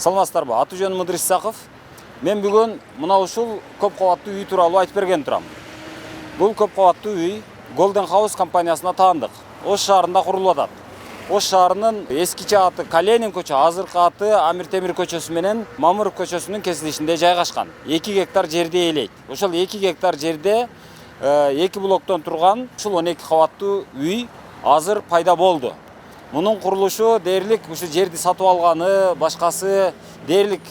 Саламатсыздарбы, аты жөнүм Мыдырис Исаков. Мен бүгүн мына ушул көп кабаттуу үй тууралуу айтып берген турам. Бул көп кабаттуу үй Golden House компаниясына таандык. Ош шаарында курулуп атат. Ош шаарынын эскиче аты Каленин көчө, азыркы аты Амир Темир көчөсү менен Мамыров көчөсүнүн кесилишинде жайгашкан. 2 гектар жерди ээлейт. Ошол 2 гектар жерде 2 блоктон турган ушул 12 кабаттуу үй азыр пайда болду. Мунун курулушу дээрлик ушу жерди сатып алганы, башкасы дээрлик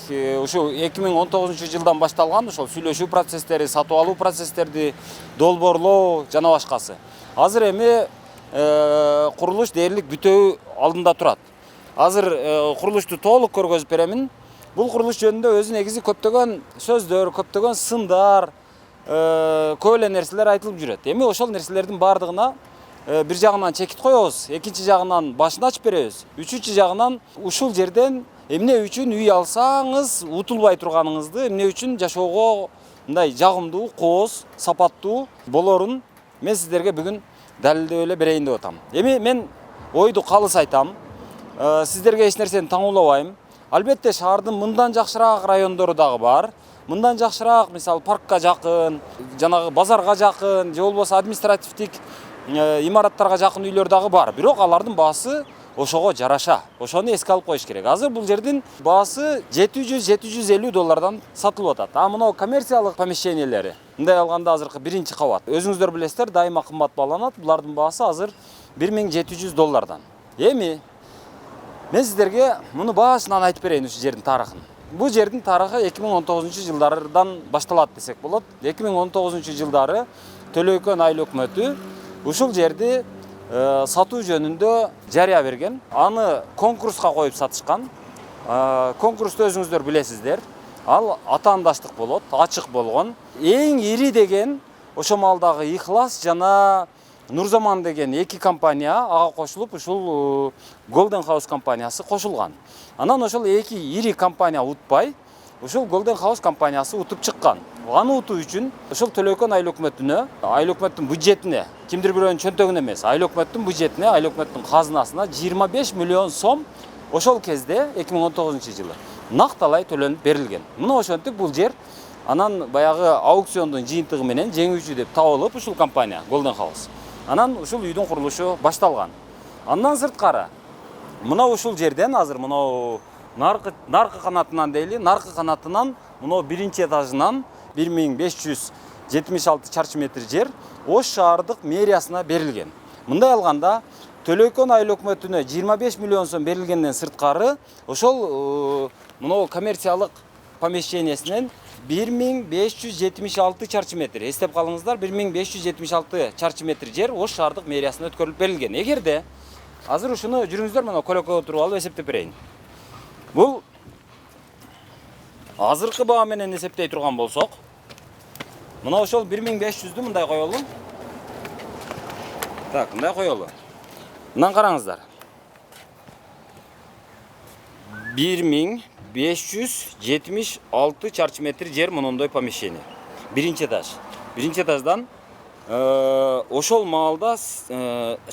ушу 2019-жылдан башталган ошол сүйлөшүү процесстери, сатып алуу процесстерди долбоорлоо жана башкасы. Азыр эми курулуш дээрлик бүтөө алдында турат. Азыр курулушту толук көргөзүп беремин. Бул курулуш жөнүндө өзү негизи көптөгөн сөздөр, көптөгөн сындар, көп эле нерселер айтылып жүрөт. Эми ошол нерселердин бардыгына бир жагынан чекит коебуз, экинчи жагынан башын ачып беребиз. Үчүнчү жагынан ушул жерден эмне үчүн үй алсаңыз утулбай турганыңызды, эмне үчүн жашоого мындай жагымдуу, кооз, сапаттуу болорун мен сиздерге бүгүн далилдеп эле берейин деп атам. Эми мен ойду калыс айтам. Сиздерге эч нерсени таңуулабайм. Албетте шаардын мындан жакшыраак райондору дагы бар. Мындан жакшыраак, мисалы паркка жакын, жанагы базарга жакын, же болбосо административдик имараттарга жакын үйлөр дагы бар. Бирок алардын баасы ошого жараша. Ошону эске алып коюш керек. Азыр бул жердин баасы $700-750 сатылып атат. А мына коммерциялык помещениялери, мындай алганда азыркы биринчи кабат. Өзүңүздөр билесиздер, дайыма кымбат бааланат. Булардын баасы азыр $1700. Эми мен сиздерге муну башынан айтып берейин ушу жердин тарыхын. Бул жердин тарыхы 2019-жылдардан башталат десек болот. 2019-жылдары Төлөйкөн айыл өкмөтү ушул жерди сатуу жөнүндө жарыя берген. Аны конкурска коюп сатышкан. Конкурсту өзүңүздөр билесиздер. Ал атаандаштык болот, ачык болгон. Эң ири деген ошо маалдагы Ихлас жана Нурзаман деген 2 компания ага кошулуп, ушул Golden House компаниясы кошулган. Анан ошол 2 ири компания утпай, ушул Golden House компаниясы утуп чыккан. Аны утуу үчүн ошол Төлөйкөн айыл өкмөтүнө, айыл өкмөттүн бюджетине, кимдир бирөөнүн чөнтөгүнө эмес, айыл өкмөттүн бюджетине, айыл өкмөттүн казынасына 25 миллион сом ошол кезде 2019-жылы накталай төлөнүп берилген. Мына ошентип бул жер анан баягы аукциондун жыйынтыгы менен жеңүүчү деп табылып ушул компания Golden House. Анан ушул үйдүн курулушу башталган. Андан сырткары мына ушул жерден азыр мына наркы канатынан дейли, наркы канатынан мына биринчи этажынан 1576 чарчы метр жер Ош шаардык мэриясына берилген. Мындай алганда Төлөйкөн айыл өкмөтүнө 25 миллион сом берилгенден сырткары ошол мына коммерциялык помещениесинен 1576 чарчы метр. Эстеп калыңыздар, 1576 чарчы метр жер Ош шаардык мэриясына өткөрүлүп берилген. Эгерде азыр ушуну жүрүңүздөр мына көлөккө отуруп алып эсептеп берейин. Бул азыркы баа менен эсептей турган болсок, мына ошол 1500'дү мындай коелу. Так, мындай коелу. Мындан караңыздар. 1576 чарчы метр жер мындай помещение. Биринчи этаж. Биринчи этаждан ошол маалда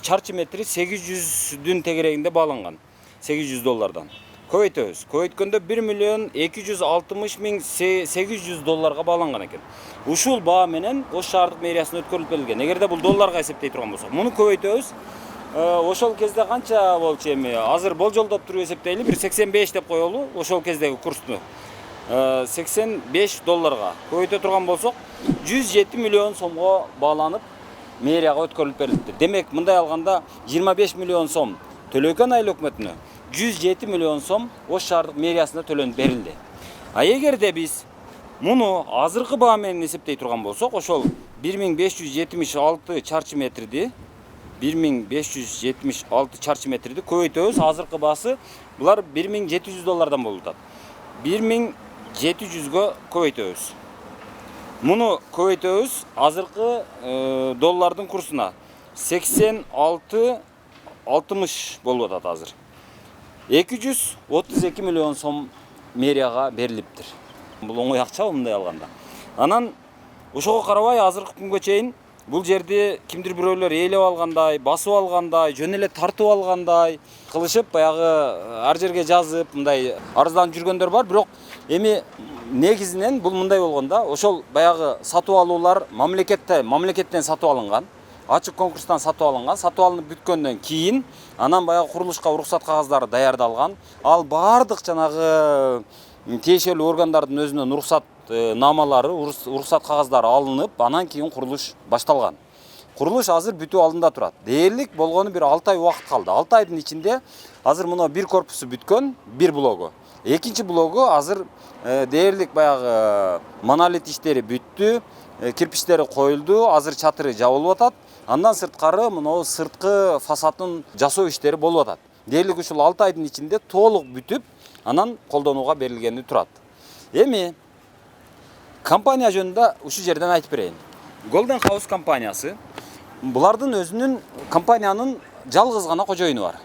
чарчы метри 800'дүн тегерегинде бааланган. $800. Көбөйтөбүз. Көбөйткөндө $1,260,800 бааланган экен. Ушул баа менен Ош шаардык мэриясына өткөрүлүп берилген. Эгерде бул долларга эсептей турган болсок, муну көбөйтөбүз. Ошол кезде канча болчу эми? Азыр болжолдоп туруп эсептейли, бир 85 деп коелу, ошол кездеги курсту. $85 көбөйтө турган болсок, 107 миллион сомго бааланып мэрияга өткөрүлүп берилди. Демек, мындай алганда 25 миллион сом Төлөйкөн айыл өкмөтүнө, 107 миллион сом Ош шаардык мэриясына төлөнүп берилди. А эгерде биз муну азыркы баа менен эсептей турган болсок, ошол 1576 чарчы метрди, 1576 чарчы метрди көбөйтөбүз. Азыркы баасы булар $1700 болуп атат. 1700гө көбөйтөбүз. Муну көбөйтөбүз азыркы доллардын курсуна 86-60 болуп атат азыр. 232 миллион сом мэрияга берилиптир. Бул оңой акча мындай алганда. Анан ошого карабай азыркы күнгө чейин бул жерди кимдир бирөөлөр ээлеп алгандай, басып алгандай, жөн эле тартып алгандай кылышып, баягы ар жерге жазып, мындай арызданып жүргөндөр бар. Бирок эми негизинен бул мындай болгон да, ошол баягы сатып алуулар мамлекеттен сатып алынган, ачык конкурстан сатып алынган, сатып алынып бүткөндөн кийин анан баягы курулушка уруксат кагаздары даярдалган. Ал бардык жанагы тиешелүү органдардын өзүнөн уруксат намалары, уруксат кагаздары алынып, анан кийин курулуш башталган. Курулуш азыр бүтүү алдында турат. Дээрлик болгону бир 6 ай убакыт калды. 6 айдын ичинде азыр мына бир корпусу бүткөн, бир блогу. Экинчи блогу азыр дээрлик баягы монолит иштери бүттү, кирпичтери коюлду, азыр чатыры жабылып атат. Андан сырткары мына сырткы фасадын жасоо иштери болуп атат. Дээрлик ушул 6 айдын ичинде толук бүтүп, анан колдонууга берилгени турат. Эми компания жөнүндө ушул жерден айтып берейин. Golden House компаниясы булардын өзүнүн компаниянын жалгыз гана кожоюну бар.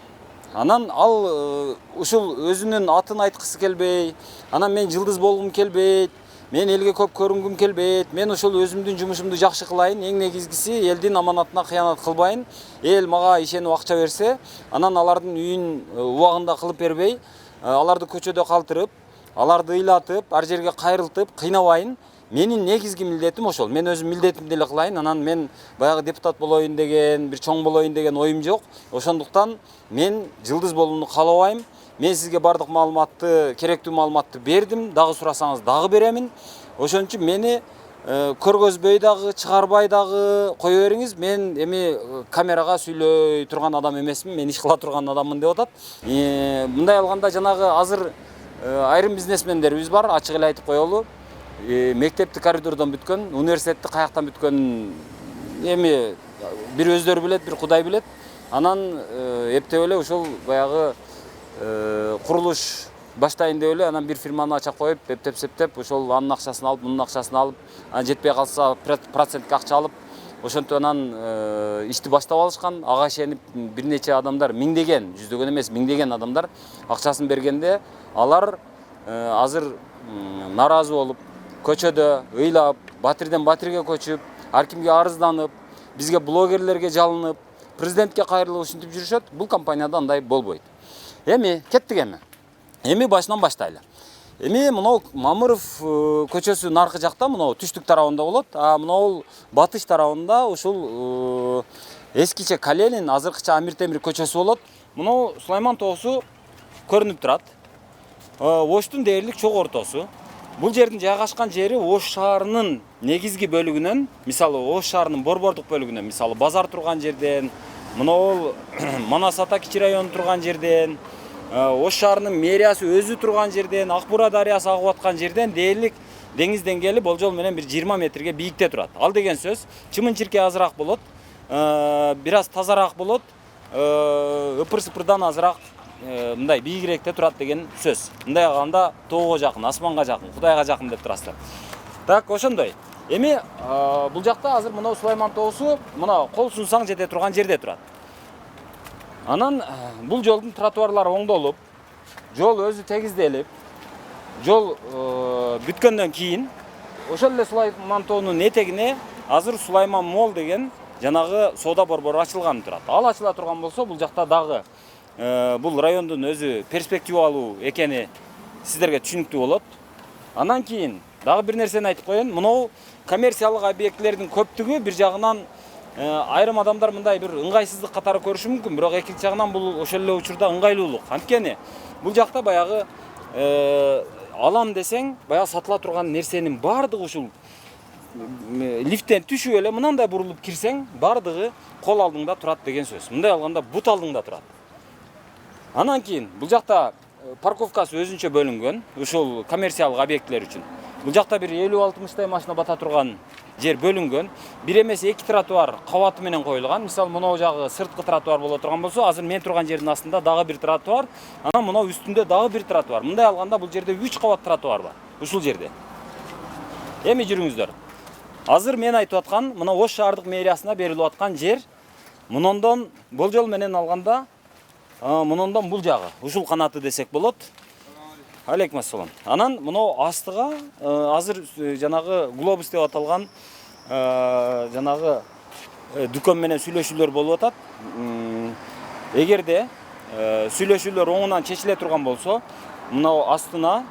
Анан ал ушул өзүнүн атын айткысы келбей, анан мен жылдыз болгум келбейт, мен элге көп көрүнгүм келбейт, мен ошол өзүмдүн жумушумду жакшы кылайын, эң негизгиси элдин аманатына кыянат кылбайын, эл мага ишенип акча берсе, анан алардын үйүн убагында кылып бербей, аларды көчөдө калтырып, аларды ыйлатып, ар жерге кайрылтып, кыйнабайын. Менин негизги милдетим ошол. Мен өзүм милдетимди эле кылайын. Анан мен баягы депутат болоюн деген, бир чоң болоюн деген оюм жок. Ошондуктан мен жылдыз болууну каалабайм. Мен сизге бардык маалыматты, керектүү маалыматты бердим. Дагы сурасаңыз дагы беремин. Ошон үчүн мени көргөзбөй дагы, чыгарбай дагы кое бериңиз. Мен эми камерага сүйлөй турган адам эмесмин. Мен иш кыла турган адаммын деп атат. Мындай алганда жанагы азыр айрым бизнесмендерибиз бар, ачык эле айтып коелу. Мектепти коридордон бүткөн, университетти каяктан бүткөн эми бир өздөрү билет, бир Кудай билет. Анан эптеп эле ошол баягы курулуш баштайын деп эле анан бир фирманы ача коюп, эптеп-септеп ошол анын акчасын алып, мунун акчасын алып, анан жетпей калса процентке акча алып, ошентип анан ишти баштап алышкан. Ага ишенип бир нече адамдар, миңдеген, жүздөгөн эмес, миңдеген адамдар акчасын бергенде алар азыр наразы болуп, көчөдө ыйлап, батирден батирге көчүп, ар кимге арызданып, бизге блогерлерге жалынып, президентке кайрылып ушинтип жүрүшөт. Бул компанияда андай болбойт. Эми кеттик эми башынан баштайлы. Эми мынау Мамыров көчөсү наркы жакта, мынау түштүк тарабында болот. А мынау батыш тарабында ушул эскиче Калинин, азыркыча Амир Темир көчөсү болот. Мынау Сулайман тоосу көрүнүп турат. Оштун дээрлик чок ортосу. Бул жердин жайгашкан жери Ош шаарынын негизги бөлүгүнөн, мисалы Ош шаарынын борбордук бөлүгүнөн, мисалы базар турган жерден, мынау Манас ата кичи району турган жерден, Ош шаарынын мэриясы өзү турган жерден, Ак Бура дарыясы агып аткан жерден дээрлик деңиз деңгээли болжол менен бир 20 метрге бийикте турат. Ал деген сөз чымын-чирке азыраак болот, бир аз тазараак болот, ыпыр-сыпырдан азыраак мындай бийигирээкте турат деген сөз. Мындай алганда тоого жакын, асманга жакын, Кудайга жакын деп турасыздар. Так, ошондой. Эми бул жакта азыр мына Сулайман тоосу мына кол сунсаң жете турган жерде турат. Анан бул жолдун тротуарлары оңдолуп, жол өзү тегизделип, жол бүткөндөн кийин ошол эле Сулайман тоонун этегине азыр Сулайман Мол деген жанагы соода борбору ачылган турат. Ал ачыла турган болсо, бул жакта дагы бул райондун өзү перспективалуу экени сиздерге түшүнүктүү болот. Андан кийин дагы бир нерсени айтып коеюн. Мынау коммерциялык объектилердин көптүгү бир жагынан айрым адамдар мындай бир ыңгайсыздык катары көрүшү мүмкүн, бирок экинчи жагынан бул ошол эле учурда ыңгайлуулук. Анткени бул жакта баягы алам десең, баягы сатыла турган нерсенин бардыгы ушул лифттен түшүп эле мынандай бурулуп кирсең, бардыгы кол алдыңда турат деген сөз. Мындай алганда бут алдыңда турат. Анан кийин бул жакта парковкасы өзүнчө бөлүнгөн, ушул коммерциялык объектилер үчүн. Бул жакта бир 50-60 машина бата турган жер бөлүнгөн. Бир эмес 2 тротуар кабаты менен коюлган. Мисалы мынау жагы сырткы тротуар боло турган болсо, азыр мен турган жердин астында дагы бир тротуар, анан мынау үстүндө дагы бир тротуар. Мындай алганда бул жерде 3 кабат тротуар бар. Ушул жерде. Эми жүрүңүздөр. Азыр мен айтып аткан мына Ош шаардык мэриясына берилип аткан жер мындан болжол менен алганда мындан бул жагы, ушул канаты десек болот. Алейкум ассалам. Анан мынау астыга азыр жанагы глобус деп аталган жанагы дүкөн менен сүйлөшүүлөр болуп атат. Эгерде сүйлөшүүлөр оңунан чечиле турган болсо, мына астына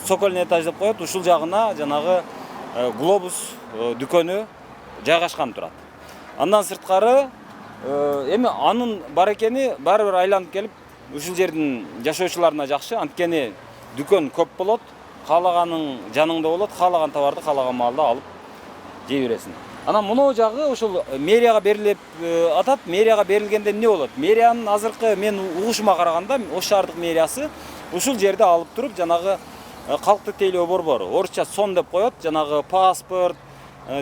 цокольный этаж деп коет, ушул жагына жанагы глобус дүкөнү жайгашкан турат. Андан сырткары эми анын бар экени баары бир айланып келип, ушул жердин жашоочуларына жакшы, анткени дүкөн көп болот, каалаганын жаныңда болот, каалаган товарды каалаган маалда алып жей бересиң. Анан мынау жагы ушул мэрияга берилип атат. Мэрияга берилгенде эмне болот? Мэриянын азыркы мен угушума караганда, Ош шаардык мэриясы ушул жерде алып туруп, жанагы калктык тейлөө борбору, орусча сон деп коет, жанагы паспорт,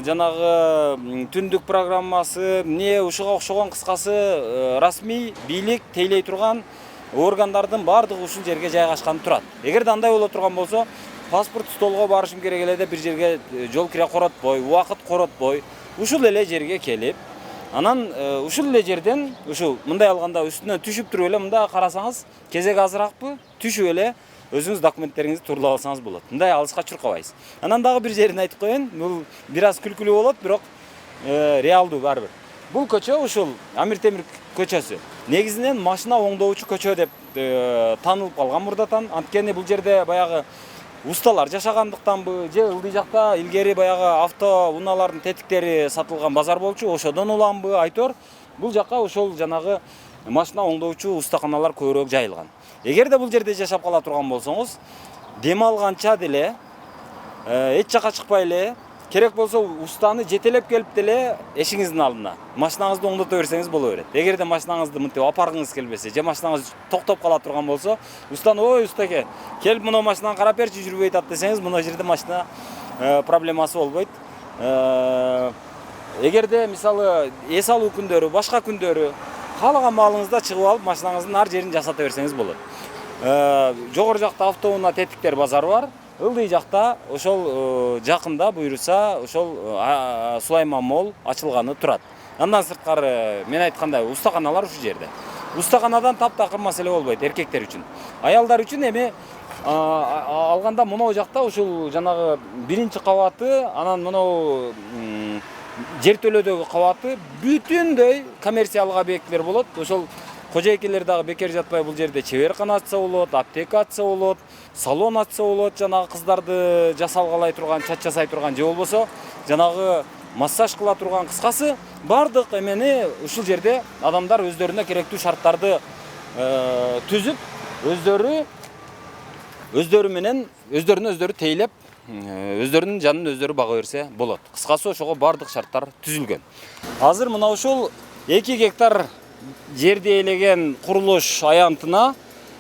жанагы түндүк программасы, эмне ушуга окшогон кыскасы расмий бийлик тейлей турган органдардын баардыгы ушул жерге жайгашкан турат. Эгерде андай боло турган болсо, паспорт столго барышым керек эле деп бир жерге жол кире коротпой, убакыт коротпой, ушул эле жерге келип, анан ушул эле жерден ушул мындай алганда үстүнөн түшүп туруп эле мында карасаңыз, кезек азыраакпы, түшүп эле өзүңүз документтериңизди туруп алсаңыз болот. Мындай алыска чуркабайсыз. Анан дагы бир жерин айтып коеюн, бул бир аз күлкүлүү болот, бирок реалдуу баары бир. Бул көчө ушул Амир Темир көчөсү. Негизинен машина оңдоочу көчө деп таанылып калган мурдатан. Анткени бул жерде баягы усталар жашагандыктанбы, же ылдый жакта илгери баягы авто унаалардын тетиктери сатылган базар болчу, ошодон уламбы, айтор. Бул жакка ошол жанагы машина оңдоочу устаканалар көбүрөөк жайылган. Эгерде бул жерде жашап кала турган болсоңуз, дем алганча деле, эч жака чыкпай эле, керек болсо устаны жетелеп келип деле эшиңиздин алдына машинаңызды оңдото берсеңиз боло берет. Эгерде машинаңызды мынтип апаргыңыз келбесе, же машинаңыз токтоп кала турган болсо, устаны ой устаке, келип мына машинаны карап берчи, жүрбөй атат десеңиз, мына жерде машина проблемасы болбойт. Эгерде мисалы эс алуу күндөрү, башка күндөрү каалаган маалыңызда чыгып алып машинаңыздын ар жерин жасата берсеңиз болот. Жогору жакта автоунаа тетиктер базары бар. Ылдый жакта ошол жакында буйруса ошол Сулайман Молл ачылганы турат. Андан сырткары мен айткандай устаканалар ушул жерде. Устаканадан таптакыр маселе болбойт эркектер үчүн. Аялдар үчүн эми алганда мынау жакта ушул жанагы биринчи кабаты, анан мынау жертөлөдөгү кабаты бүтүндөй коммерциялык объектилер болот. Ошол кожойкелер дагы бекер жатпай бул жерде чеберкана ачса болот, аптека ачса болот, салон ачса болот, жанагы кыздарды жасалгалай турган, чач жасай турган, же болбосо жанагы массаж кыла турган, кыскасы бардык эмени ушул жерде адамдар өздөрүнө керектүү шарттарды түзүп, өздөрү менен өздөрүнө тейлеп, өздөрүнүн жанын өздөрү бага берсе болот. Кыскасы ошого бардык шарттар түзүлгөн. Азыр мына ушул 2 гектар жерди ээлеген курулуш аянтына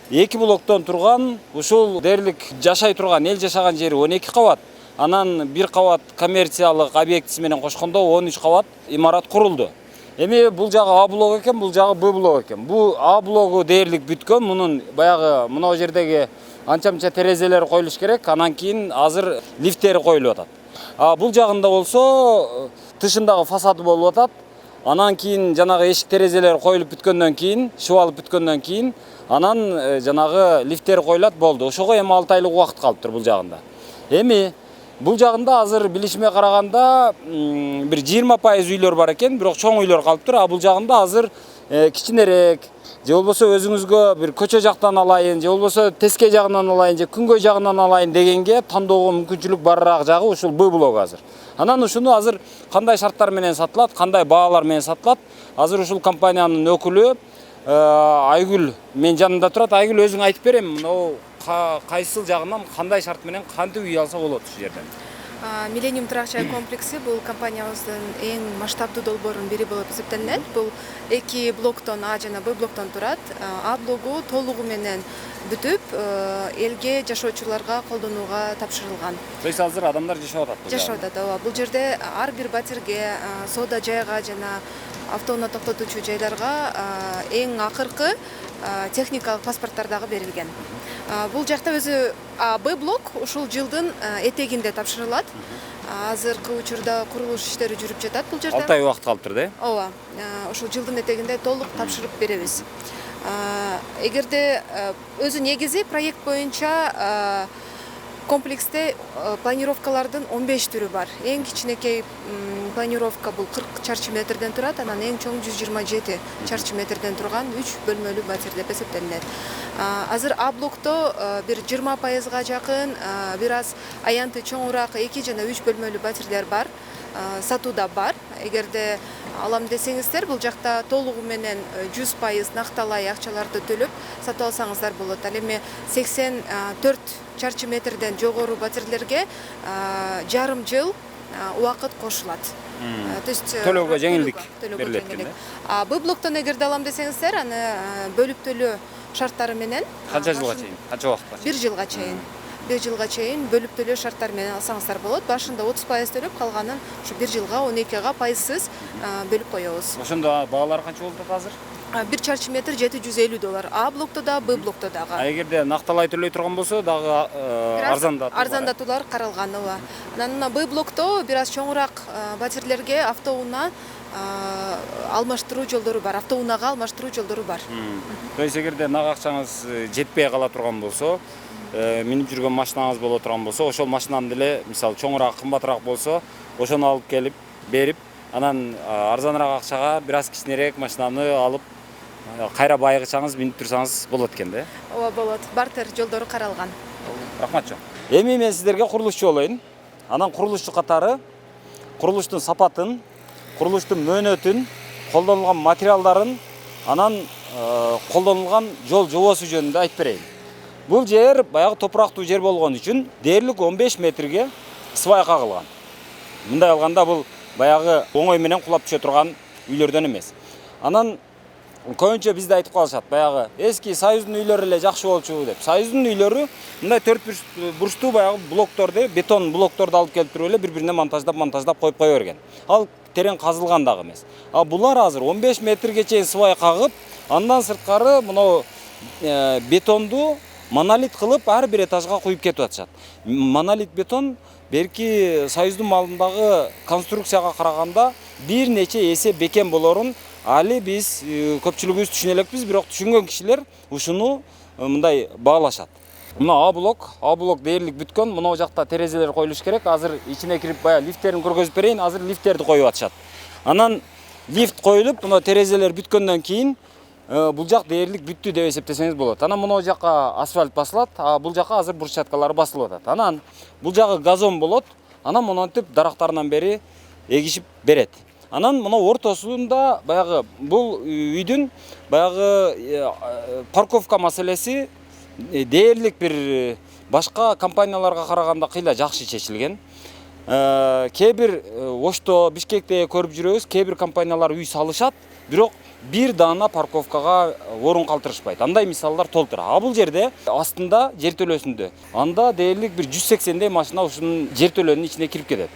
2 блоктон турган, ушул дээрлик жашай турган, эл жашаган жери 12 кабат, анан 1 кабат коммерциялык объектиси менен кошкондо 13 кабат имарат курулду. Эми бул жагы А блок экен, бул жагы Б блок экен. Бул А блогу дээрлик бүткөн, мунун баягы мына жердеги анча-мынча терезелери коюлуш керек, анан кийин азыр лифттери коюлуп атат. Бул жагында болсо тышындагы фасады болуп атат. Анан кийин жанагы эшик терезелери коюлуп бүткөндөн кийин, шыбалып бүткөндөн кийин, анан жанагы лифттери коюлат болду. Ошого эми 6 айлык убакыт калыптыр бул жагында. Эми бул жагында азыр билишиме караганда бир 20% үйлөр бар экен, бирок чоң үйлөр калыптыр. Бул жагында азыр кичинерээк, же болбосо өзүңүзгө бир көчө жактан алайын, же болбосо теске жагынан алайын, же күнгөй жагынан алайын дегенге тандоого мүмкүнчүлүк барыраак жагы ушул Б блогу азыр. Анан ушуну азыр кандай шарттар менен сатылат, кандай баалар менен сатылат, азыр ушул компаниянын өкүлү Айгүл мен жанымда турат. Айгүл, өзүң айтып берем, мынау кайсыл жагынан кандай шарт менен кантип үй алса болот ушул жерден? Millennium Турак жай комплекси бул компаниябыздын эң масштабдуу долбоорунун бири болуп эсептелинет. Бул 2 блоктон А жана Б блоктон турат. А блогу толугу менен бүтүп, элге жашоочуларга колдонууга тапшырылган. То есть азыр адамдар жашап атат. Жашап атат, ооба. Бул жерде ар бир батирге, соода жайга жана автоунаа токтотуучу жайларга эң акыркы техникалык паспорттор дагы берилген. Бул жакта өзү Б блок ушул жылдын этегинде тапшырылат. Азыркы учурда курулуш иштери жүрүп жатат бул жерде. 6 ай убакыт калыптыр да? Ооба. Ушул жылдын этегинде толук тапшырып беребиз. Эгерде өзү негизи проект боюнча Комплексте планировкалардын 15 түрү бар. Эң кичинекей планировка бул 40 чарчы метрден турат, анан эң чоң 127 чарчы метрден турган 3 бөлмөлүү батир деп эсептелинет. Азыр А блокто бир 20%га жакын бир аз аянты чоңураак 2 жана 3 бөлмөлүү батирлер бар. Сатууда бар. Эгерде алам десеңиздер, бул жакта толугу менен 100% накталай акчаларды төлөп сатып алсаңыздар болот. Ал эми 84 чарчы метрден жогору батирлерге жарым жыл убакыт кошулат. То есть төлөөгө жеңилдик берилет экен. Б блоктон эгерде алам десеңиздер, аны бөлүп төлөө шарттары менен Канча жылга чейин? Канча убакытка? 1 жылга чейин. 1 жылга чейин бөлүп төлөө шарттары менен алсаңыздар болот. Башында 30% төлөп, калганын ушу 1 жылга 12га пайызсыз бөлүп коебуз. Ошондо багалары канча болуп атат азыр? 1 чарчы метр $750. А блокто да, Б блокто дагы. Эгерде накталай төлөй турган болсо дагы арзандатуулар каралган. Анан мына Б блокто бир аз чоңураак батирлерге автоунаа алмаштыруу жолдору бар. Автоунаага алмаштыруу жолдору бар. То есть эгерде нак акчаңыз жетпей кала турган болсо, минип жүргөн машинаңыз боло турган болсо, ошол машинаны деле мисалы чоңураак, кымбатыраак болсо, ошону алып келип берип, анан арзаныраак акчага бир аз кичинерээк машинаны алып кайра байгычаңыз минип турсаңыз болот экен да? Ооба, болот. Бартер жолдору каралган. Рахмат жок. Эми мен сиздерге курулушчу болоюн. Анан курулушчу катары курулуштун сапатын, курулуштун мөөнөтүн, колдонулган материалдарын, анан колдонулган жол жобосу жөнүндө айтып берейин. Бул жер баягы топурактуу жер болгон үчүн дээрлик 15 метрге свай кагылган. Мындай алганда бул баягы оңой менен кулап түшө турган үйлөрдөн эмес. Анан көбүнчө бизде айтып калышат, баягы эски Союздун үйлөрү эле жакшы болчу деп. Союздун үйлөрү мындай 4 бурчтуу баягы блокторду, бетон блокторду алып келип туруп эле бири-бирине монтаждап коюп кое берген. Ал терең казылган дагы эмес. А булар азыр 15 метрге чейин свай кагып, андан сырткары мына бетонду монолит кылып ар бир этажга куюп кетип атышат. Монолит бетон берки Союздун малындагы конструкцияга караганда бир нече эсе бекем болорун али биз көпчүлүгүбүз түшүнө элекпиз, бирок түшүнгөн кишилер ушуну мындай баалашат. Мына А блок дээрлик бүткөн. Мына жакта терезелер коюлуш керек. Азыр ичине кирип баягы лифттерин көргөзүп берейин. Азыр лифттерди коюп атышат. Анан лифт коюлуп, мына терезелер бүткөндөн кийин бул жак дээрлик бүттү деп эсептесеңиз болот. Анан мына жакка асфальт басылат, а бул жакка азыр брусчаткалары басылып атат. Анан бул жагы газон болот. Анан монтип дарактарынан бери эгишип берет. Анан мына ортосунда баягы бул үйдүн баягы парковка маселеси дээрлик бир башка компанияларга караганда кыйла жакшы чечилген. Кээ бир Ошто, Бишкекте көрүп жүрөбүз, кээ бир компаниялар үй салышат, бирок бир даана парковкага орун калтырышпайт. Андай мисалдар толтур. А бул жерде астында жер төлөсүндө анда дээрлик бир 180 машина ушунун жер төлөөнүн ичине кирип кетет.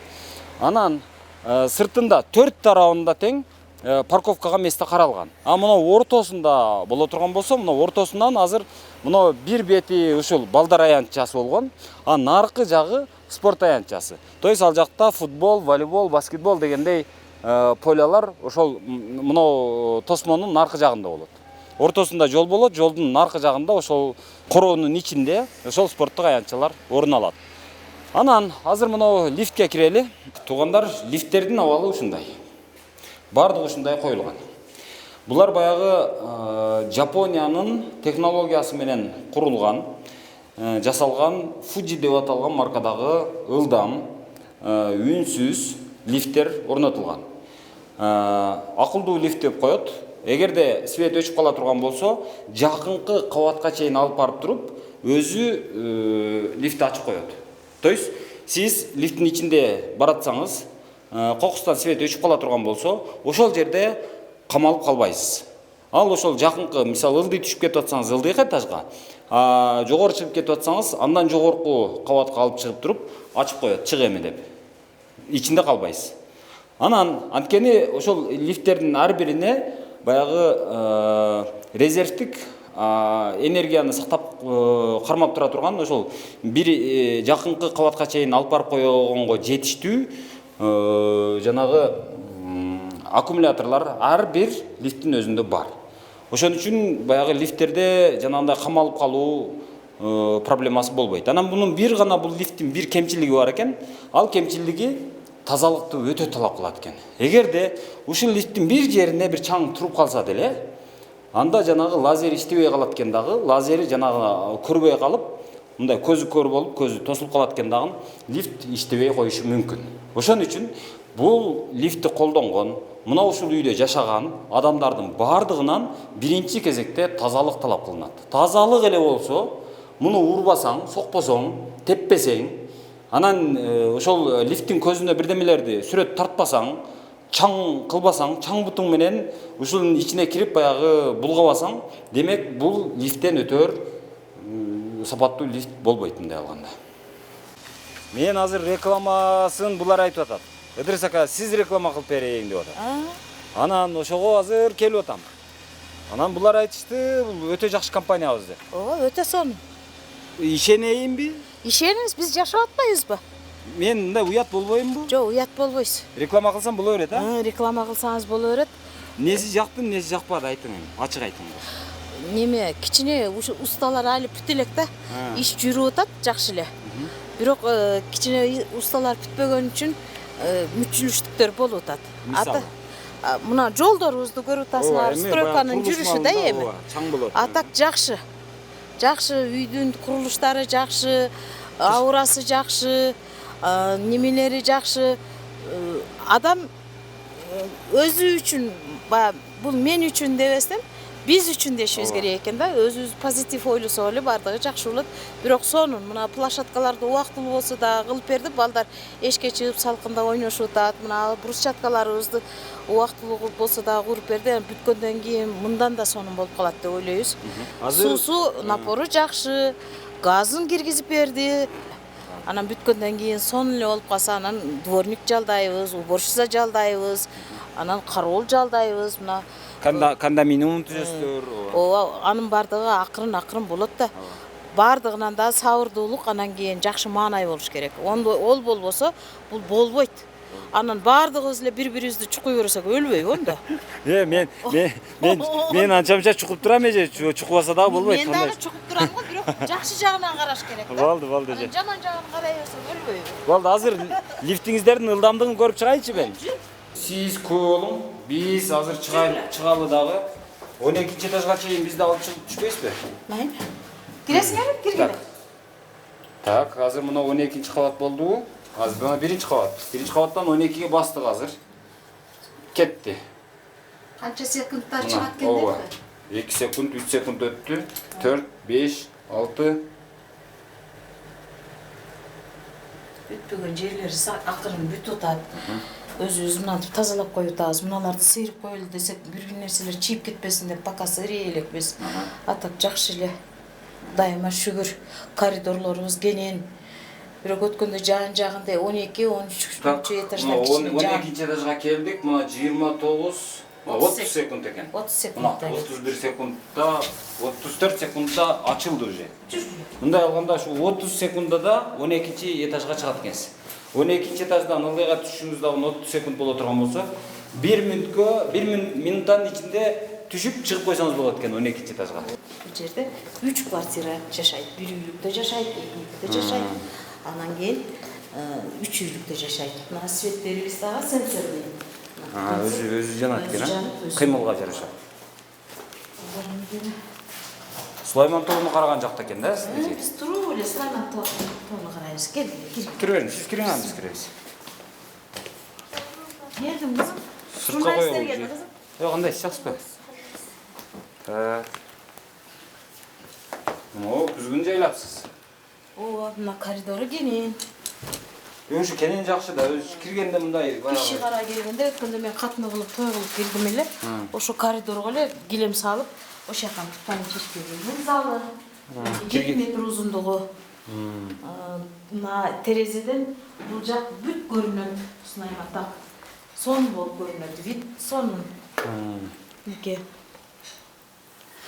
Анан сыртында 4 тарабында тең парковкага месте каралган. А мына ортосунда боло турган болсо, мына ортосунан азыр мына бир бети ушул балдар аянтчасы болгон, а наркы жагы спорт аянтчасы. То есть ал жакта футбол, волейбол, баскетбол дегендей полялар ошол мына тосмонун наркы жагында болот. Ортосунда жол болот, жолдун наркы жагында ошол короонун ичинде ошол спорттук аянтчалар орун алат. Анан азыр мына лифтке кирели. Туугандар, лифттердин абалы ушундай. Бардыгы ушундай коюлган. Булар баягы Жапониянын технологиясы менен курулган, жасалган Fuji деп аталган маркадагы ылдам, үнсүз лифттер орнотулган. Акылдуу лифт деп коет. Эгерде свет өчүп кала турган болсо, жакынкы кабатка чейин алып барып туруп, өзү лифтти ачып коет. То есть сиз лифттин ичинде баратсаңыз, кокустан свет өчүп кала турган болсо, ошол жерде камалып калбайсыз. Ал ошол жакынкы, мисалы ылдый түшүп кетип атсаңыз, ылдыйкы этажга, жогору чыгып кетип атсаңыз, андан жогорку кабатка алып чыгып туруп, ачып коет, чык эми деп. Ичинде калбайсыз. Анан анткени ошол лифттердин ар бирине баягы резервдик энергияны сактап кармап тура турган ошол бир жакынкы кабатка чейин алып барып койгонго жетиштүү жанагы аккумуляторлор ар бир лифттин өзүндө бар. Ошон үчүн баягы лифттерде жанагындай камалып калуу проблемасы болбойт. Анан бунун бир гана бул лифттин бир кемчилиги бар экен. Ал кемчилиги тазалыкты өтө талап кылат экен. Эгерде ушул лифттин бир жерине бир чаң туруп калса деле, анда жанагы лазер иштебей калат экен дагы, лазери жанагы көрбөй калып, мындай көзү көр болуп, көзү тосулуп калат экен дагы, лифт иштебей коюшу мүмкүн. Ошон үчүн бул лифтти колдонгон, мына ушул үйдө жашаган адамдардын бардыгынан биринчи кезекте тазалык талап кылынат. Тазалык эле болсо, муну урбасаң, сокпосоң, теппесең, анан ошол лифттин көзүнө бирдемелерди сүрөт тартпасаң, чаң кылбасаң, чаң бутуң менен ушунун ичине кирип баягы булгабасаң, демек бул лифттен өтөр сапаттуу лифт болбойт мындай алганда. Мен азыр рекламасын булар айтып атат. Ыдырыс ака, сиз реклама кылып берейин деп атат. Анан ошого азыр келип атам. Анан булар айтышты, бул өтө жакшы компаниябыз деп. Ооба, өтө сонун. Ишенейинби? Ишениңиз, биз жашап атпайбызбы? Мен мындай уят болбоймунбу? Жок, уят болбойсуз. Реклама кылсам боло берет, а? Реклама кылсаңыз боло берет. Неси жакты, неси жакпады айтыңыз, ачык айтыңыз. Неме, кичине ушу усталар али бүт элек да. Иш жүрүп атат жакшы эле. Бирок кичине усталар бүтпөгөн үчүн мүчүлүштүктөр болуп атат. Мисалы? Мына жолдорубузду көрүп атасыңар, стройканын жүрүшү да эми. Чаң болот. Атак жакшы. Жакшы үйдүн курулуштары жакшы, аурасы жакшы, немелери жакшы. Адам өзү үчүн, бул мен үчүн дебестен, биз үчүн дешибиз керек экен да. Өзүбүз позитив ойлосок эле бардыгы жакшы болот. Бирок сонун мына площадкаларды убактылуу болсо да кылып берди. Балдар эшке чыгып салкында ойношуп атат. Мына брусчаткаларыбызды убактылуу болсо да куруп берди. Бүткөндөн кийин мындан да сонун болуп калат деп ойлойбуз. Суусу напору жакшы, газын киргизип берди. Анан бүткөндөн кийин сонун эле болуп калса, анан дворник жалдайбыз, уборщица жалдайбыз, анан кароол жалдайбыз. Мына кондоминиум түзөсүздөр. Ооба, анын бардыгы акырын болот да. Бардыгынан да сабырдуулук, анан кийин жакшы маанай болуш керек. Ол болбосо, бул болбойт. Анан бардыгыбыз эле бири-бирибизди чукуй берсек өлбөйбү онда. Мен анча-мынча чукуп турам эже, чукубаса дагы болбойт. Мен дагы чукуп турам го, бирок жакшы жагынан караш керек да. Болду эже. Жаман жагын карай берсек өлбөйбү. Болду, азыр лифтиңиздердин ылдамдыгын көрүп чыгайынчы мен. Сиз көөлүң, биз азыр чыгалы дагы. 12-чи этажга чейин бизди алып чыгып түшпөйсүзбү? Майын. Киресиңерби? Киргиле. Так, азыр мына 12-чи кабат болду. Азыр мына 1-чи кабат. 1-чи кабаттан 12-ге бастык азыр. Кетти. Канча секундта чыгат экен деппи? 2 секунд, 3 секунд өттү. 4, 5, 6. Бүтпөгөн жерлери акырын бүтүп атат. Өзүбүз мынантип тазалап коюп атабыз. Муналарды сыйрып коелу десек, бир нерселер чийип кетпесин деп пока сырый элекпиз. Атак жакшы эле. Дайыма шүгүр. Коридорлорубуз кенен. Бирок өткөндө жагында 12, 13 этажда кичине жаан. 12-чи этажга келдик. Мына 29, 30 секунд экен. 30 секундта. 31 секундта, 34 секундта ачылды уже. Мындай алганда ушу 30 секундда да 12-чи этажга чыгат экенсиз. 12-чи этаждан ылдыйга түшүшүңүз дагы 30 секунд боло турган болсо, 1 минуттан ичинде түшүп чыгып койсоңуз болот экен 12-чи этажга. Бул жерде 3 квартира жашайт. Бир үйлүктө жашайт, 2 үйлүктө жашайт. Анан кийин 3 үйлүктө жашайт. Мына светтерибиз дагы сенсорный. Өзү жанат экен, а? Кыймылга жараша. Сулайман тоонун караган жакта экен да, сиздер? Биз туруп эле Сулайман тоону карайбыз. Кел, кир. Кире бериң, сиз кириң, биз киребиз. Келдим кызым. Сыртка коелу. Келди кызым. Кандай, жакшыпы? Күзгүн жайлапсыз. Ооба, мына коридору кенен. Ушу кенен жакшы да, өзү киргенде мындай Киши кара келгенде, өткөндө мен катны кылып, той кылып келдим эле. Ошо коридорго эле килем салып, ошол жактан тутканы чечип келдим. Залы 2 метр узундугу. Мына терезеден бул жак бүт көрүнөт. Сулайман так. Сон болуп көрүнөт. Вид сонун. Мике.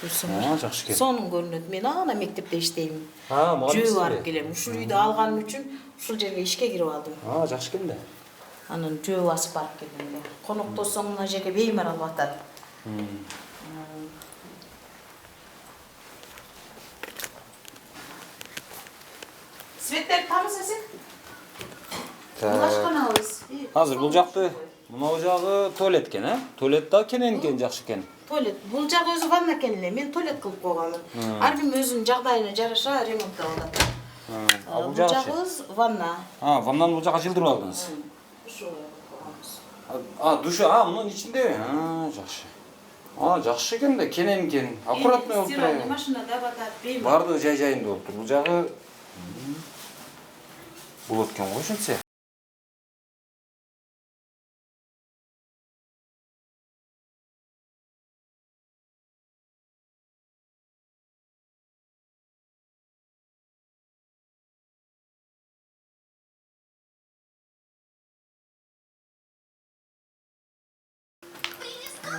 Жакшы экен. Сонун көрүнөт. Мен ана мектепте иштейм. Мугалим. Жөө барып келем. Ушул үйдү алганым үчүн ушул жерге ишке кирип алдым. Жакшы экен да. Анан жөө басып барып келдим эле. Коноктосоң мына жерге беймар алып атат. Светтерди тамыз эсек. Ашканабыз. Азыр бул жакты мына жагы туалет экен, Туалет да кенен экен, жакшы экен. Туалет. Бул жагы өзү ванна экен эле. Мен туалет кылып койгонмун. Ар ким өзүнүн жагдайына жараша ремонттап алат. Бул жагыбыз ванна. Ваннаны бул жака жылдырып алдыңыз. Душ, мунун ичинде. Жакшы. Жакшы экен да, кенен экен. Аккуратный болуп турат. Машинада батат, бейман. Бардыгы жай-жайында болуп тур. Бул жагы болот экен го ошентсе.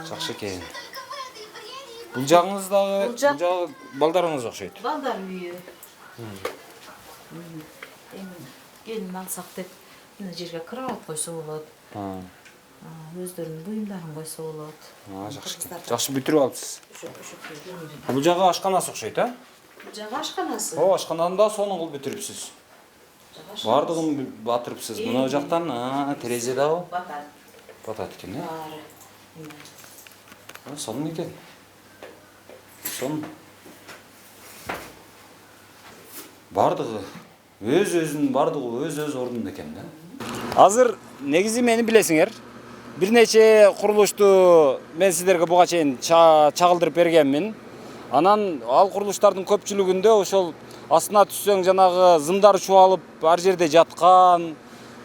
Жакшы экен. Бул жагыңыз дагы, бул жагы балдарыңыз окшойт. Балдар үйү. Келин алсак деп мына жерге кровать койсо болот. Өздөрүнүн буюмдарын койсо болот. Жакшы экен. Жакшы бүтүрүп алыпсыз. Бул жагы ашканасы окшойт, Бул жагы ашканасы. Ашкананы да сонун кылып бүтүрүпсүз. Бардыгын батырыпсыз. Мына жактан терезе дагы батат экен, Сонун экен. Сонун. Бардыгы өз-өзүнүн бардыгы өз ордунда экен да. Азыр негизи мени билесиңер. Бир нече курулушту мен сиздерге буга чейин чагылдырып бергенмин. Анан ал курулуштардын көпчүлүгүндө ошол астына түссөң жанагы зымдар чубалып ар жерде жаткан,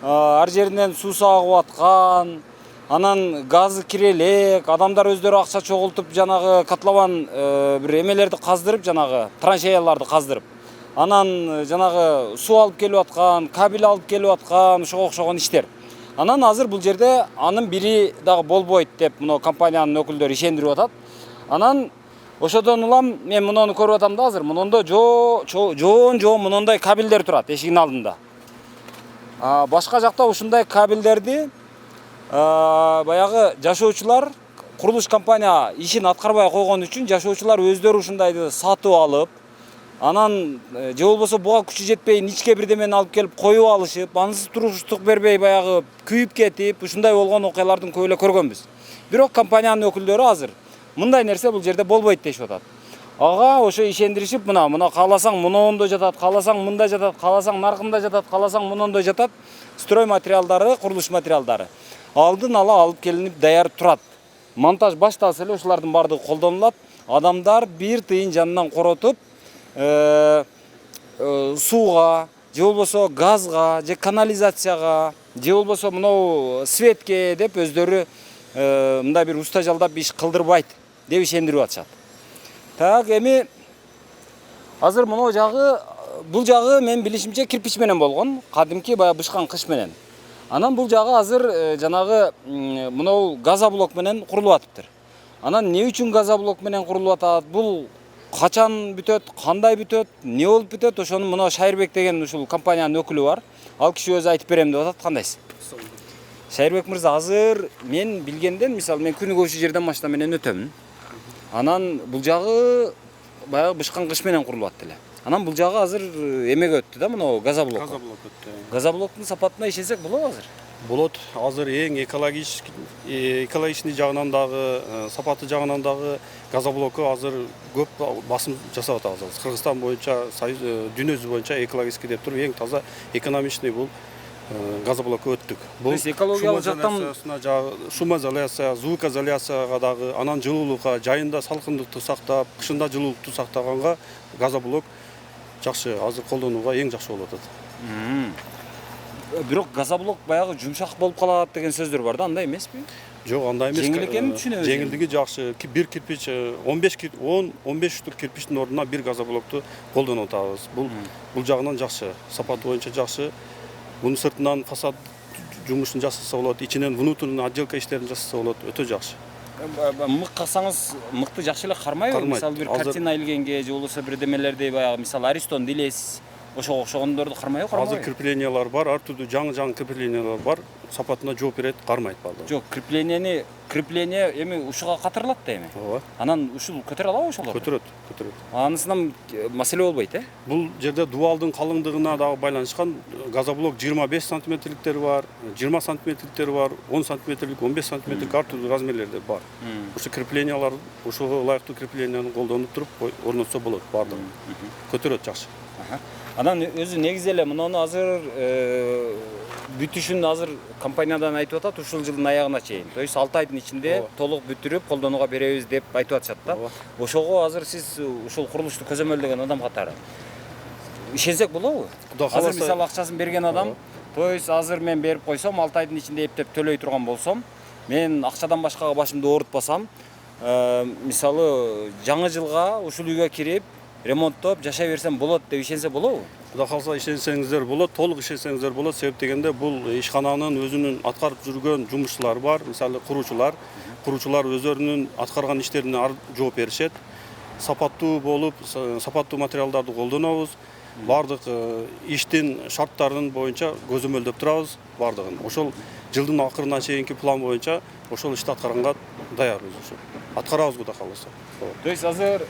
ар жеринен суу сагып аткан, анан газы кире элек, адамдар өздөрү акча чогултуп жанагы котлован бир эмелерди каздырып, жанагы траншеяларды каздырып, анан жанагы суу алып келип аткан, кабель алып келип аткан, ошого окшогон иштер. Анан азыр бул жерде анын бири дагы болбойт деп мына компаниянын өкүлдөрү ишендирип атат. Анан ошодон улам мен муну көрүп атам да, азыр мунунда жоон мунундай кабелдер турат эшигинин алдында. Башка жакта ушундай кабелдерди баягы жашоочулар, курулуш компания ишин аткарбай койгон үчүн жашоочулар өздөрү ушундайды сатып алып, анан же болбосо буга күчү жетпей ичке бирдемени алып келип коюп алышып, анысы туруштук бербей баягы күйүп кетип, ушундай болгон окуялардын көп эле көргөнбүз. Бирок компаниянын өкүлдөрү азыр мындай нерсе бул жерде болбойт дешип атат. Ага ошо ишендиришип, мына кааласаң мунондо жатат, кааласаң мында жатат, кааласаң наркында жатат, кааласаң мунондо жатат. Строй материалдары, курулуш материалдары алдын ала алып келинип даяр турат. Монтаж башталса эле ушулардын бардыгы колдонулат. Адамдар бир тыйын жанынан коротуп, сууга, же болбосо газга, же канализацияга, же болбосо мынау светке деп өздөрү мындай бир уста жалдап иш кылдырбайт деп ишендирип атышат. Так, эми азыр мынау жагы, бул жагы мен билишимче кирпич менен болгон, кадимки баягы бышкан кыш менен. Анан бул жагы азыр жанагы мынау газоблок менен курулуп атыптыр. Анан эмне үчүн газоблок менен курулуп атат? Бул качан бүтөт, кандай бүтөт, эмне болуп бүтөт? Ошону мына Шайырбек деген ушул компаниянын өкүлү бар. Ал киши өзү айтып берем деп атат. Кандайсыз? Шайырбек мырза, азыр мен билгенден, мисалы мен күнүгө ушул жерден машина менен өтөмүн. Анан бул жагы баягы бышкан кыш менен курулуп атты эле. Анан бул жагы азыр эмеге өттү да, мына газоблок. Газоблок өттү. Газоблоктун сапатына ишенсек болобу азыр? Болот. Азыр эң экологичный жагынан дагы, сапаты жагынан дагы газоблоку азыр көп басым жасап атабыз. Кыргызстан боюнча, дүйнө жүзү боюнча экологический деп туруп эң таза экономичный бул газоблоку өттүк. Бул экологиялык жактан шумоизоляция, звукоизоляцияга дагы, анан жылуулукка, жайында салкындыкты сактап, кышында жылуулукту сактаганга газоблок жакшы, азыр колдонууга эң жакшы болуп атат. Бирок газоблок баягы жумшак болуп калат деген сөздөр бар да, андай эмеспи? Жок, андай эмес. Жеңил экенин түшүнөбүз. Жеңилдиги жакшы. Бир кирпич 10-15 штук кирпичтин ордуна бир газоблокту колдонуп атабыз. Бул жагынан жакшы, сапаты боюнча жакшы. Мунун сыртынан фасад жумушун жасаса болот, ичинен внутренний отделка иштерин жасаса болот, өтө жакшы. Мык кылсаңыз мыкты жакшы эле кармайбы? Мисалы бир картина илгенге же болбосо бир демелерди баягы, мисалы Аристон Дилес ошого окшогондорду кармайбы, Азыр кармайбы? креплениялар бар, ар түрдүү жаңы креплениялар бар. Сапатына жооп берет, кармайт баардыгы. Жок, крепление эми ушуга катырылат да эми. Ооба. Анан ушул көтөрө алабы ошолор? Көтөрөт. Анысынан маселе болбойт, Бул жерде дубалдын калыңдыгына дагы байланышкан газоблок 25 сантиметрликтери бар, 20 сантиметрликтери бар, 10 сантиметрлик, 15 сантиметрлик ар түрдүү размерлерде бар. Ушу креплениялар, ушуга ылайыктуу крепленияларды колдонуп туруп орнотсо болот баардыгы. Көтөрөт жакшы. Анан өзү негизи эле муну азыр бүтүшүн азыр компаниядан айтып атат, ушул жылдын аягына чейин. То есть 6 айдын ичинде толук бүтүрүп колдонууга беребиз деп айтып атышат да. Ошого азыр сиз ушул курулушту көзөмөлдөгөн адам катары ишенсек болобу? Азыр мисалы акчасын берген адам, то есть азыр мен берип койсом, 6 айдын ичинде эптеп төлөй турган болсом, мен акчадан башкага башымды оорутпасам, мисалы жаңы жылга ушул үйгө кирип, ремонттоп жашай берсем болот деп ишенсе болобу? Кудай калса ишенсеңиздер болот, толук ишенсеңиздер болот. Себеп дегенде бул ишкананын өзүнүн аткарып жүргөн жумушчулары бар. Мисалы куруучулар өздөрүнүн аткарган иштерине жооп беришет. Сапаттуу болуп, сапаттуу материалдарды колдонобуз. Бардык иштин шарттарынын боюнча көзөмөлдөп турабыз бардыгын. Ошол жылдын акырына чейинки план боюнча ошол ишти аткарганга даярбыз ошо. Аткарабыз Кудай каласа. То есть азыр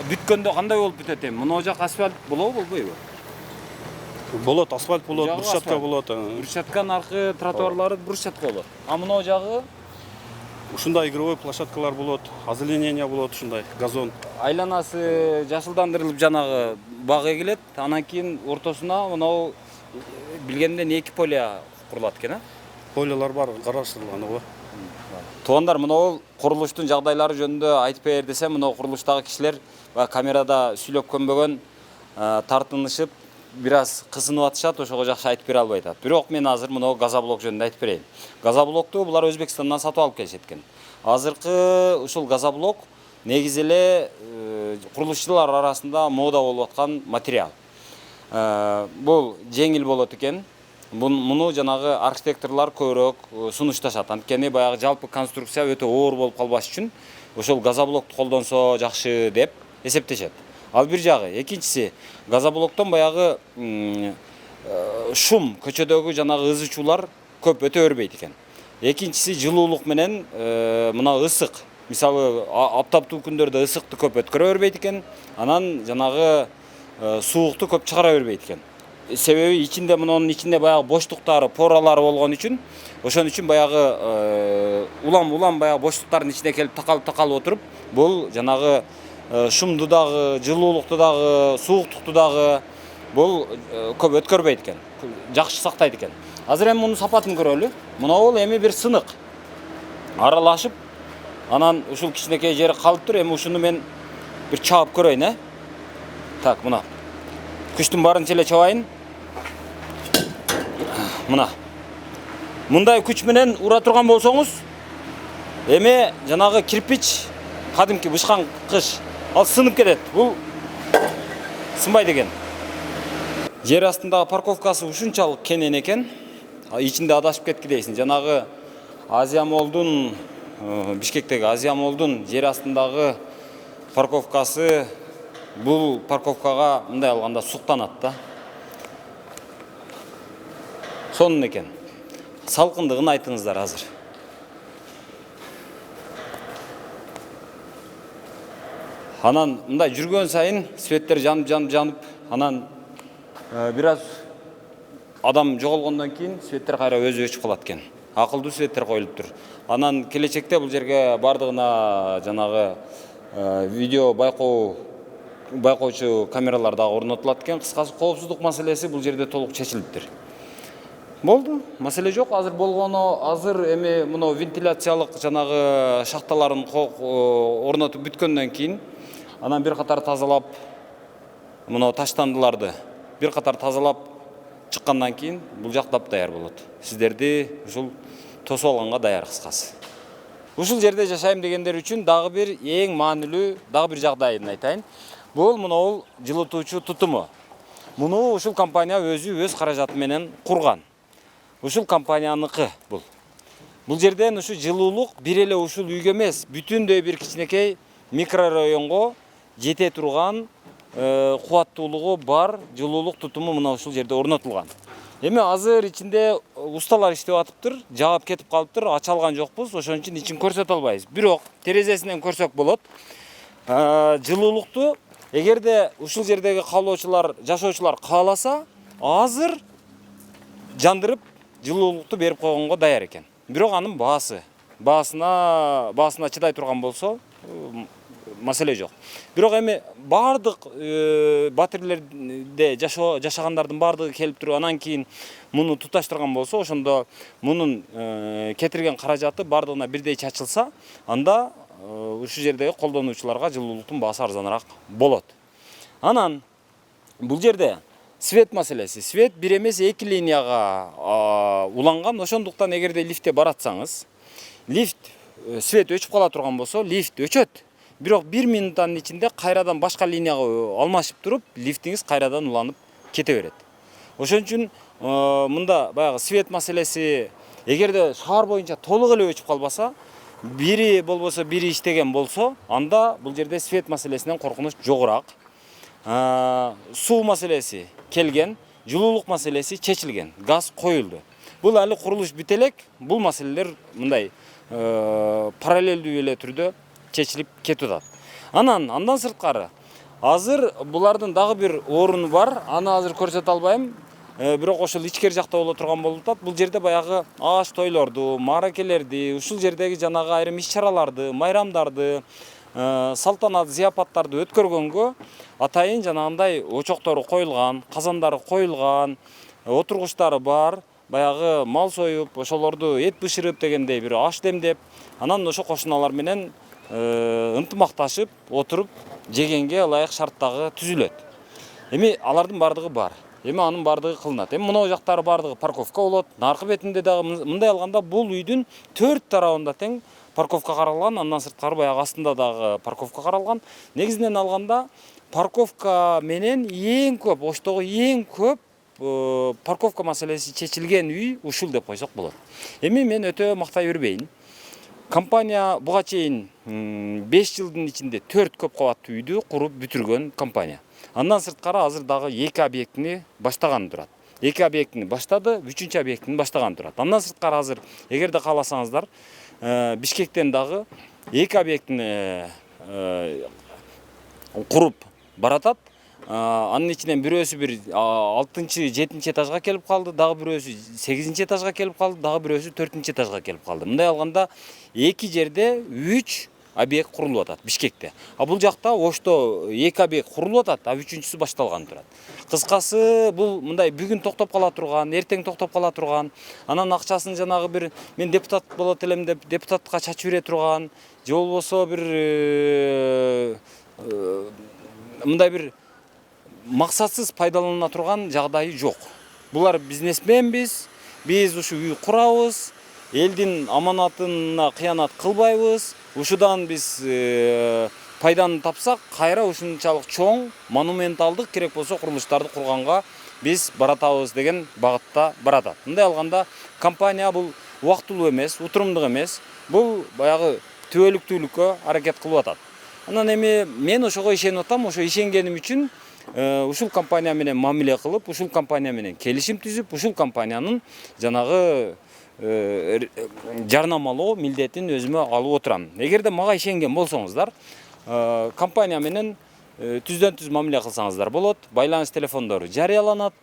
бүткөндө кандай болуп бүтөт эми? Мына жак асфальт болобу, болбойбу? Болот, асфальт болот, Жагы брусчатка асфальт. болот. Брусчатканын аркы тротуарлары брусчатка болот. А мына жагы Ушундай игровой площадкалар болот, озеленение болот, ушундай газон. айланасы жашылдандырылып жанагы баг эгилет, анан кийин ортосуна мынау билгенден 2 поля курулат экен, а? Полялар бар, караштырылган, ооба. Туугандар, мынау курулуштун жагдайлары жөнүндө айтып берер десем, мынау курулуштагы кишилер камерада сүйлөп көнбөгөн, тартынышып, бир аз кысынып атышат, ошого жакшы айтып бере албай атат. Бирок мен азыр мынау газоблок жөнүндө айтып берейин. Газоблокту булар Өзбекстандан сатып алып келишет экен. Азыркы ушул газоблок негизи эле курулушчулар арасында мода болуп аткан материал. Бул жеңил болот экен. Муну жанагы архитекторлор көбүрөөк сунушташат. Анткени баягы жалпы конструкция өтө оор болуп калбаш үчүн ошол газоблокту колдонсо жакшы деп эсептешет. Ал бир жагы, экинчиси газоблоктон баягы шум, көчөдөгү жанагы ызычуулар көп өтө бербейт экен. Экинчиси жылуулук менен мына ысык. Мисалы аптаптуу күндөрдө ысыкты көп өткөрө бербейт экен, анан жанагы суукту көп чыгара бербейт экен. Себеби ичинде мунун ичинде баягы боштуктары, поралары болгон үчүн, ошон үчүн баягы улам баягы боштуктардын ичине келип такалып отуруп, бул жанагы шумду дагы, жылуулукту дагы, сууктукту дагы бул көп өткөрбөйт экен. Жакшы сактайт экен. Азыр эми мунун сапатын көрөлү. Мына бул эми бир сынык. Аралашып, анан ушул кичинекей жери калыптыр. Эми ушуну мен бир чаап көрөйүн, Так, мына. Күчтүн барынча эле чабайын. Мына. Мындай күч менен ура турган болсоңуз, эми жанагы кирпич, кадимки бышкан кыш, ал сынып кетет. Бул сынбайт экен. Жер астындагы парковкасы ушунчалык кенен экен. Ичинде адашып кеткидейсиң. Жанагы Азия Молдун, Бишкектеги Азия Молдун жер астындагы парковкасы бул парковкага мындай алганда суктанат да. Сонун экен. Салкындыгын айтыңыздар азыр. Анан мындай жүргөн сайын светтер жанып, анан бир аз адам жоголгондон кийин светтер кайра өзү өчүп калат экен. Акылдуу светтер коюлуптур. Анан келечекте бул жерге бардыгына жанагы видео байкоочу камералар дагы орнотулат экен. Кыскасы коопсуздук маселеси бул жерде толук чечилиптир. Болду, маселе жок. Азыр болгону, азыр эми мына вентиляциялык жанагы шахталарын орнотуп бүткөндөн кийин, анан бир катар тазалап, мына таштандыларды бир катар тазалап чыккандан кийин бул жак даяр болот. Сиздерди ушул тосуп алганга даяр кыскасы. Ушул жерде жашайм дегендер үчүн дагы бир эң маанилүү дагы бир жагдайын айтайын. Бул мына жылытуучу тутуму. Муну ушул компания өзү өз каражаты менен курган. Ушул компанияныкы бул. Бул жерден ушу жылуулук бир эле ушул үйгө эмес, бүтүндөй бир кичинекей микрорайонго жете турган кубаттуулугу бар жылуулук тутуму мына ушул жерде орнотулган. Эми азыр ичинде усталар иштеп атыптыр, жаап кетип калыптыр, ача алган жокпуз, ошон үчүн ичин көрсөтө албайбыз. Бирок терезесинен көрсөк болот. Жылуулукту эгерде ушул жердеги калоочулар, жашоочулар кааласа, азыр жандырып жылуулукту берип койгонго даяр экен. Бирок анын баасына чыдай турган болсо, маселе жок. Бирок эми бардык батирлерде жашагандардын бардыгы келип туруп анан кийин муну туташтырган болсо, ошондо мунун кетирген каражаты бардыгына бирдей чачылса, анда ушул жердеги колдонуучуларга жылуулуктун баасы арзаныраак болот. Анан бул жерде свет маселеси. Свет бир эмес 2 линияга уланган. Ошондуктан эгерде лифтте баратсаңыз, лифт свет өчүп кала турган болсо, лифт өчөт. Бирок 1 минуттан ичинде кайрадан башка линияга алмашып туруп, лифтиңиз кайрадан уланып кете берет. Ошон үчүн мында баягы свет маселеси эгерде шаар боюнча толук эле өчүп калбаса, бири болбосо бири иштеген болсо, анда бул жерде свет маселесинен коркунуч жогураак. Суу маселеси келген, жылуулук маселеси чечилген, газ коюлду. Бул али курулуш бүтө элек, бул маселелер мындай параллелдүү эле түрдө чечилип кетип атат. Андан сырткары азыр булардын дагы бир оруну бар. Аны азыр көрсөтө албайм. Бирок ошол ичкери жакта боло турган болуп атат. Бул жерде баягы аш тойлорду, мааракелерди, ушул жердеги жанагы айрым иш-чараларды, майрамдарды, салтанат зияпаттарды өткөргөнгө атайын жанагындай очоктору коюлган, казандары коюлган, отургучтары бар. Баягы мал союп, ошолорду эт бышырып дегендей бир аш демдеп, анан ошо кошуналар менен ынтымакташып отуруп жегенге ылайык шарттагы түзүлөт. Эми алардын бардыгы бар. Эми анын бардыгы кылынат. Эми мына жактары бардыгы парковка болот. Наркы бетинде дагы мындай алганда бул үйдүн 4 тарабында тең парковка каралган, андан сырткары баягы астында дагы парковка каралган. Негизинен алганда парковка менен эң көп, Оштогу эң көп парковка маселеси чечилген үй ушул деп койсок болот. Эми мен өтө мактай бербейин. Компания буга чейин 5 жылдын ичинде 4 көп кабаттуу үйдү куруп бүтүргөн компания. Андан сырткары азыр дагы 2 объектини баштаган турат. 2 объектини баштады, 3-чү объектини баштаган турат. Андан сырткары азыр эгерде кааласаңыздар, Бишкектен дагы 2 объектини куруп баратат. Анын ичинен бирөөсү бир 6-7 этажга келип калды, дагы бирөөсү 8 этажга келип калды, дагы бирөөсү 4 этажга келип калды. Мындай алганда 2 жерде 3 объект курулуп атат Бишкекте. Бул жакта Ошто 2 объект курулуп атат, 3-чүсү башталган турат. Кыскасы бул мындай бүгүн токтоп кала турган, эртең токтоп кала турган, анан акчасын жанагы бир мен депутат болот элем деп депутатка чачып бере турган, же болбосо бир мындай бир максатсыз пайдалана турган жагдайы жок. Булар бизнесменбиз, биз ушу үй курабыз, элдин аманатына кыянат кылбайбыз. Ушудан биз пайданы тапсак, кайра ушунчалык чоң, монументалдык керек болсо курулуштарды курганга биз баратабыз деген багытта баратат. Мындай алганда компания бул убактылуу эмес, утурумдук эмес, бул баягы түбөлүктүүлүккө аракет кылып атат. Анан эми мен ошого ишенип атам, ошо ишенгеним үчүн ушул компания менен мамиле кылып, ушул компания менен келишим түзүп, ушул компаниянын жанагы жарнамалоо милдетин өзүмө алып отурам. Эгерде мага ишенген болсоңуздар, компания менен түздөн-түз мамиле кылсаңыздар болот. Байланыш телефондору жарыяланат.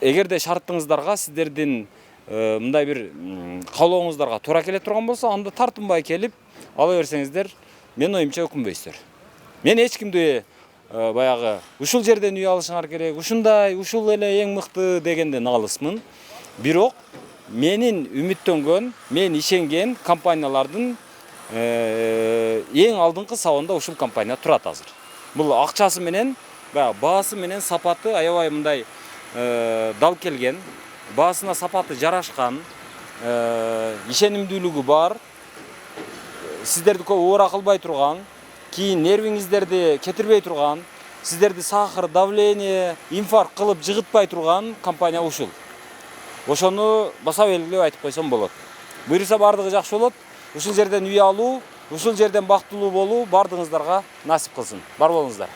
Эгерде шарттыңыздарга сиздердин мындай бир каалооңуздарга туура келе турган болсо, анда тартынбай келип ала берсеңиздер, мен оюмча өкүнбөйсүздөр. Мен эч кимди баягы ушул жерден үй алышыңар керек, ушундай, ушул эле эң мыкты дегенден алысмын. Бирок менин үмүттөнгөн, мен ишенген компаниялардын эң алдыңкы сабында ушул компания турат азыр. Бул акчасы менен, баасы менен сапаты аябай мындай дал келген, баасына сапаты жарашкан, ишенимдүүлүгү бар. Сиздерди көп уура кылбай турган, кийин нервиңиздерди кетирбей турган, сиздерди сахар, давление, инфаркт кылып жыгытпай турган компания ушул. Ошону баса белгилеп айтып койсом болот. Буюрса бардыгы жакшы болот. Ушул жерден үй алуу Ушул жерден бактылуу болуу бардыгыңыздарга насип кылсын. Бар болуңуздар.